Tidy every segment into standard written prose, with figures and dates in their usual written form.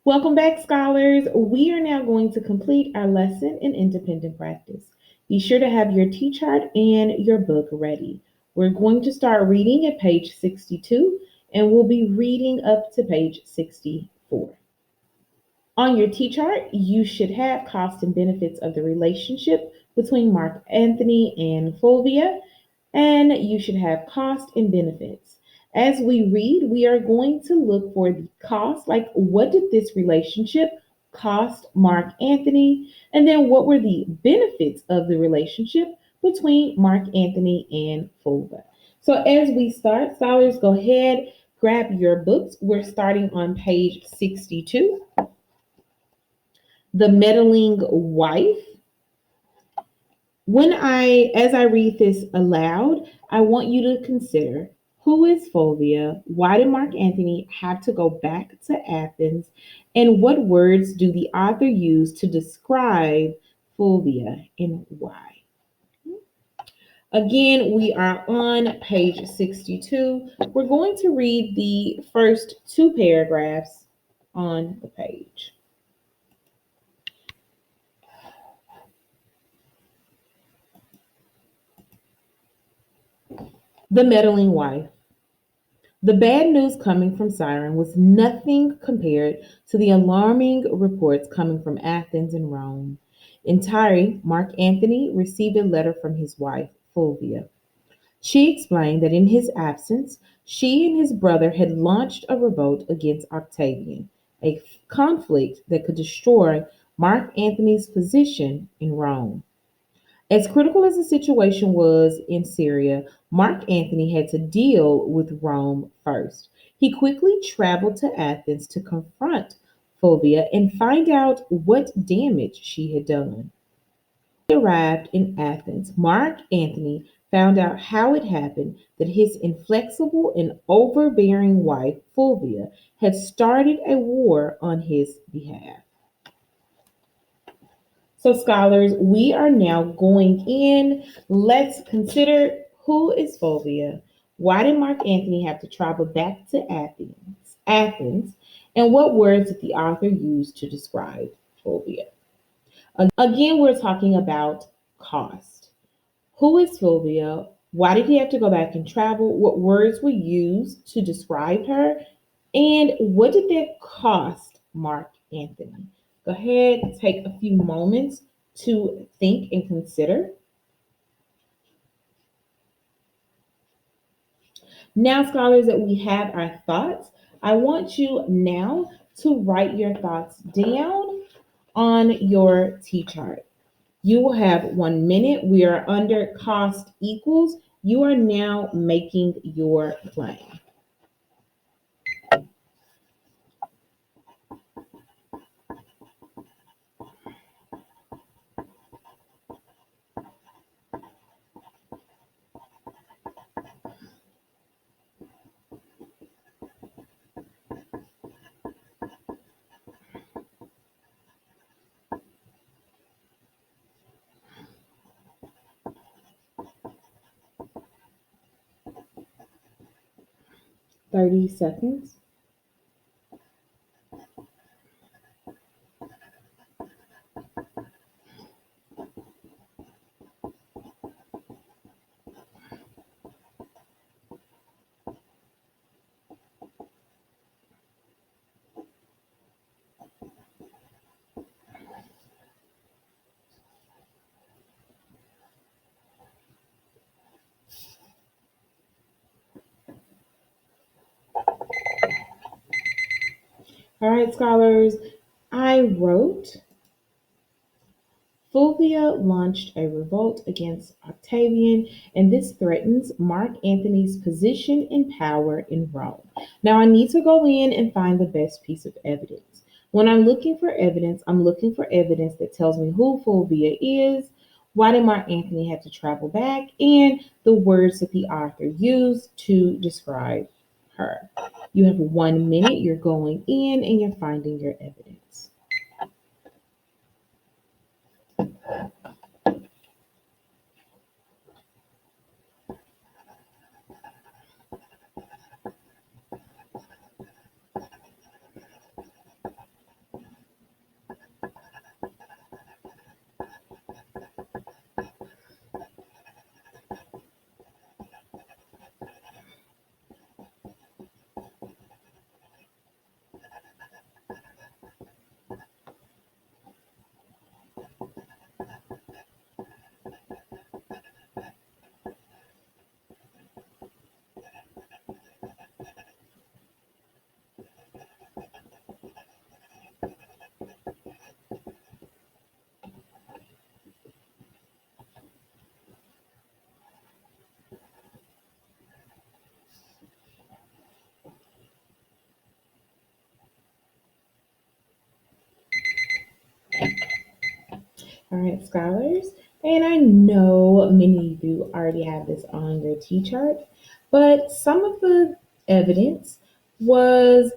Welcome back, scholars. We are now going to complete our lesson in independent practice. Be sure to have your T chart and your book ready. We're going to start reading at page 62 and we'll be reading up to page 64. On your T chart, you should have costs and benefits of the relationship between Mark Anthony and Fulvia, and you should have cost and benefits. As we read, we are going to look for the cost, like what did this relationship cost Mark Anthony, and then what were the benefits of the relationship between Mark Anthony and Fulvia. So as we start, scholars, go ahead, grab your books. We're starting on page 62. The meddling wife. As I read this aloud, I want you to consider who is Fulvia? Why did Mark Antony have to go back to Athens? And what words do the author use to describe Fulvia and why? Again, we are on page 62. We're going to read the first two paragraphs on the page. The meddling wife. The bad news coming from Siren was nothing compared to the alarming reports coming from Athens and Rome. In Tyre, Mark Antony received a letter from his wife, Fulvia. She explained that in his absence, she and his brother had launched a revolt against Octavian, a conflict that could destroy Mark Antony's position in Rome. As critical as the situation was in Syria, Mark Antony had to deal with Rome first. He quickly traveled to Athens to confront Fulvia and find out what damage she had done. When he arrived in Athens, Mark Antony found out how it happened that his inflexible and overbearing wife, Fulvia, had started a war on his behalf. So, scholars, we are now going in. Let's consider who is Fulvia. Why did Mark Antony have to travel back to Athens, and what words did the author use to describe Fulvia? Again, we're talking about cost. Who is Fulvia? Why did he have to go back and travel? What words were used to describe her? And what did that cost Mark Anthony? Go ahead, take a few moments to think and consider. Now, scholars, that we have our thoughts, I want you now to write your thoughts down on your T chart. You will have 1 minute. We are under cost equals. You are now making your plan. 30 seconds. All right, scholars, I wrote Fulvia launched a revolt against Octavian, and this threatens Mark Antony's position and power in Rome. Now, I need to go in and find the best piece of evidence. When I'm looking for evidence, I'm looking for evidence that tells me who Fulvia is, why did Mark Antony have to travel back, and the words that the author used to describe her. You have 1 minute, you're going in and you're finding your evidence. All right, scholars. And I know many of you already have this on your T chart, but some of the evidence was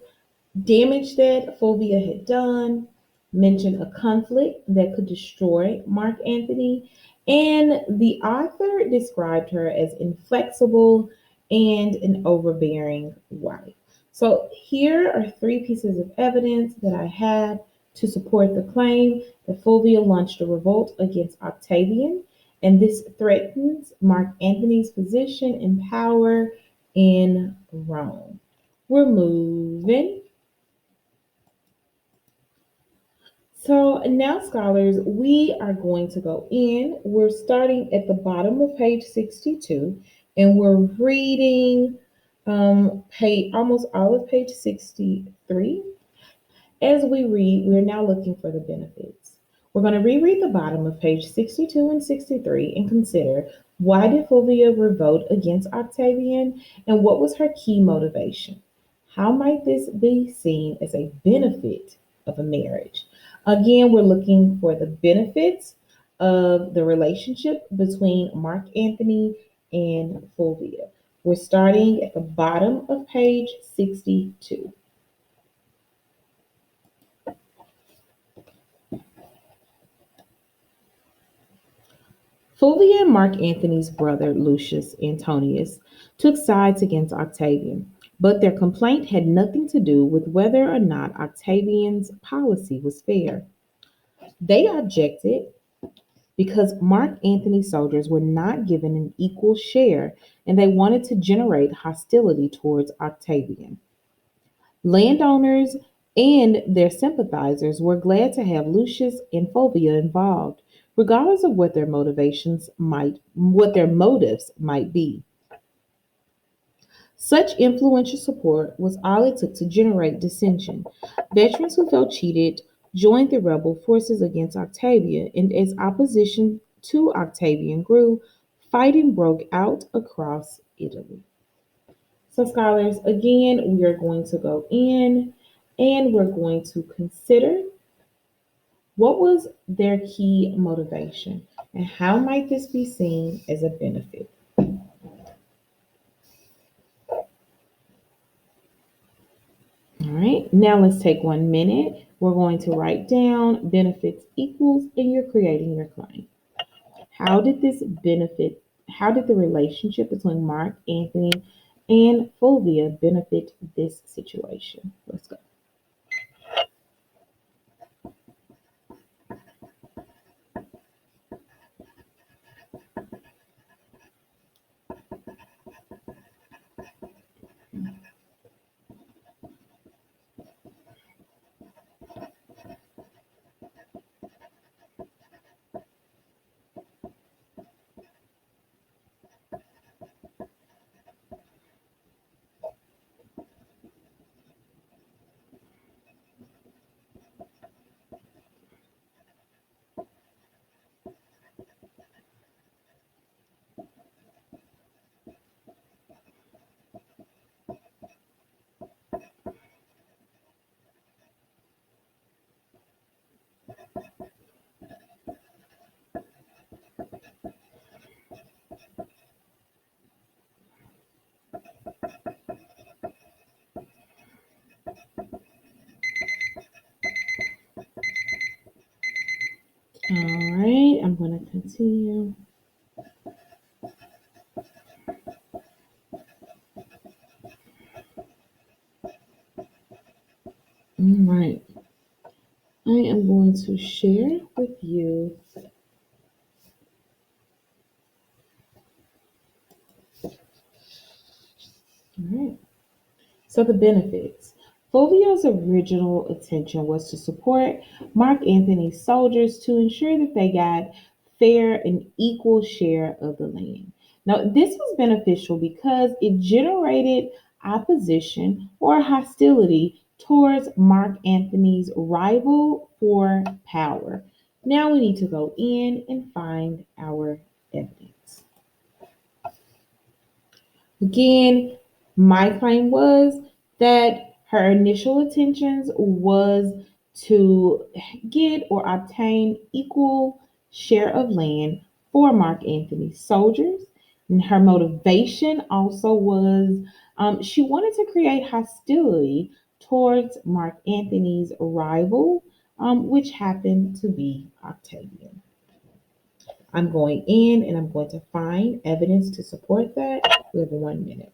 damage that Fulvia had done, mentioned a conflict that could destroy Mark Antony, and the author described her as inflexible and an overbearing wife. So here are three pieces of evidence that I have to support the claim that Fulvia launched a revolt against Octavian, and this threatens Mark Antony's position and power in Rome. We're moving. So now, scholars, we are going to go in. We're starting at the bottom of page 62, and we're reading page almost all of page 63. As we read, we're now looking for the benefits. We're going to reread the bottom of page 62 and 63 and consider why did Fulvia revolt against Octavian and what was her key motivation? How might this be seen as a benefit of a marriage? Again, we're looking for the benefits of the relationship between Mark Antony and Fulvia. We're starting at the bottom of page 62. Fulvia and Mark Antony's brother Lucius Antonius took sides against Octavian, but their complaint had nothing to do with whether or not Octavian's policy was fair. They objected because Mark Antony's soldiers were not given an equal share and they wanted to generate hostility towards Octavian. Landowners and their sympathizers were glad to have Lucius and Fulvia involved, regardless of what their motives might be. Such influential support was all it took to generate dissension. Veterans who felt cheated joined the rebel forces against Octavia, and as opposition to Octavian grew, fighting broke out across Italy. So, scholars, again, we are going to go in and we're going to consider what was their key motivation and how might this be seen as a benefit. All right, now let's take 1 minute. We're going to write down benefits equals and you're creating your claim. How did this benefit, how did the relationship between Mark Antony and Fulvia benefit this situation? Let's go. All right, I'm going to continue. All right, I am going to share with you. All right. So the benefits. Fulvia's original intention was to support Mark Antony's soldiers to ensure that they got fair and equal share of the land. Now, this was beneficial because it generated opposition or hostility towards Mark Antony's rival for power. Now we need to go in and find our evidence. Again, my claim was that her initial intentions was to get or obtain equal share of land for Mark Antony's soldiers. And her motivation also was she wanted to create hostility towards Mark Antony's rival, which happened to be Octavian. I'm going in and I'm going to find evidence to support that. We have 1 minute.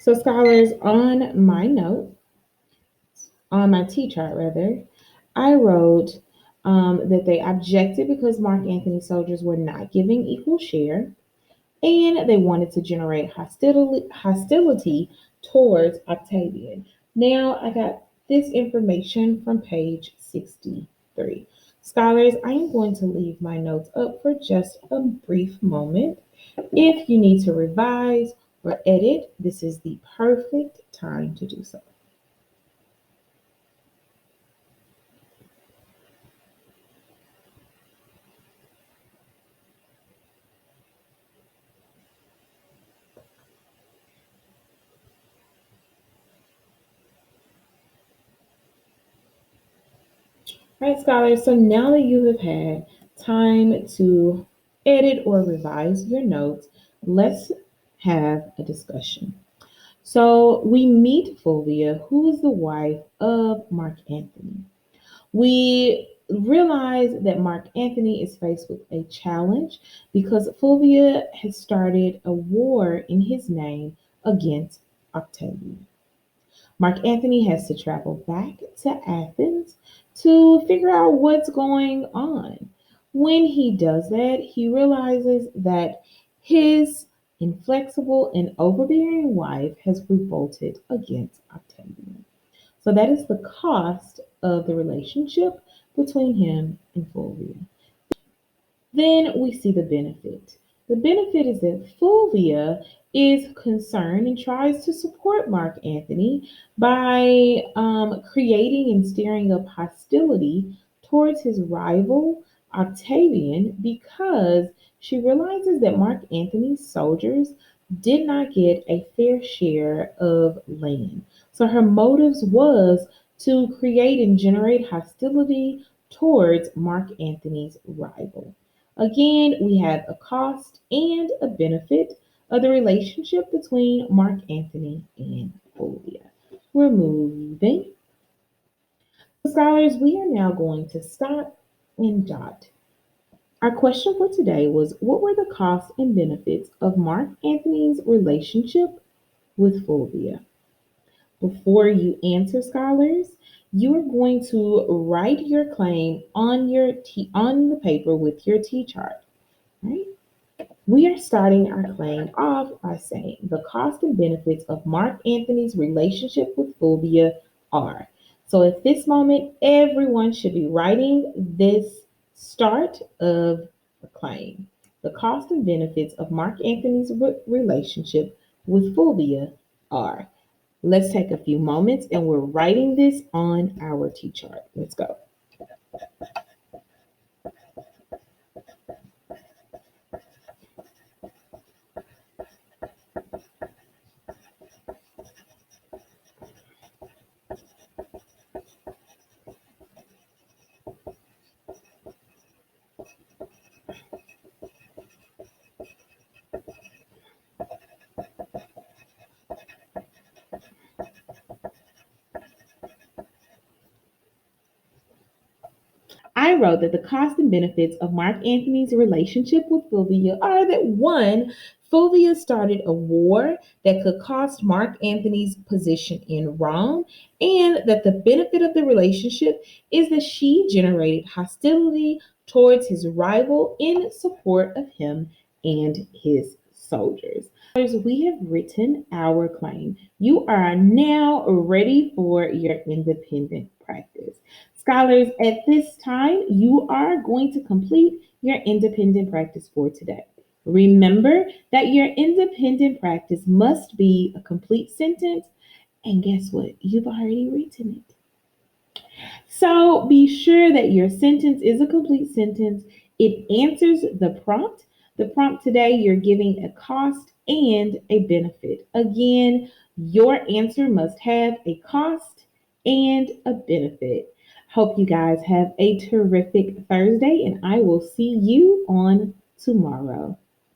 So, scholars, on my T chart rather, I wrote that they objected because Mark Antony's soldiers were not giving equal share, and they wanted to generate hostility towards Octavian. Now, I got this information from page 63. Scholars, I am going to leave my notes up for just a brief moment. If you need to revise or edit, this is the perfect time to do so. All right, scholars, so now that you have had time to edit or revise your notes, let's have a discussion. So we meet Fulvia, who is the wife of Mark Antony. We realize that Mark Antony is faced with a challenge because Fulvia has started a war in his name against Octavian. Mark Antony has to travel back to Athens to figure out what's going on. When he does that, he realizes that his inflexible and overbearing wife has revolted against Octavian. So that is the cost of the relationship between him and Fulvia. Then we see the benefit. The benefit is that Fulvia is concerned and tries to support Mark Antony by creating and stirring up hostility towards his rival Octavian because she realizes that Mark Antony's soldiers did not get a fair share of land. So her motives was to create and generate hostility towards Mark Antony's rival. Again, we have a cost and a benefit of the relationship between Mark Antony and Fulvia. We're moving. Scholars, we are now going to stop and jot. Our question for today was, what were the costs and benefits of Mark Antony's relationship with Fulvia? Before you answer, scholars, you are going to write your claim on the paper with your T chart. Right? We are starting our claim off by saying the cost and benefits of Mark Antony's relationship with Fulvia are. So at this moment, everyone should be writing this start of the claim. The cost and benefits of Mark Antony's relationship with Fulvia are. Let's take a few moments and we're writing this on our T chart. Let's go. I wrote that the cost and benefits of Mark Antony's relationship with Fulvia are that one, Fulvia started a war that could cost Mark Antony's position in Rome, and that the benefit of the relationship is that she generated hostility towards his rival in support of him and his soldiers. We have written our claim. You are now ready for your independent practice. Scholars, at this time, you are going to complete your independent practice for today. Remember that your independent practice must be a complete sentence, and guess what? You've already written it. So be sure that your sentence is a complete sentence. It answers the prompt. The prompt today, you're giving a cost and a benefit. Again, your answer must have a cost and a benefit. Hope you guys have a terrific Thursday, and I will see you on tomorrow.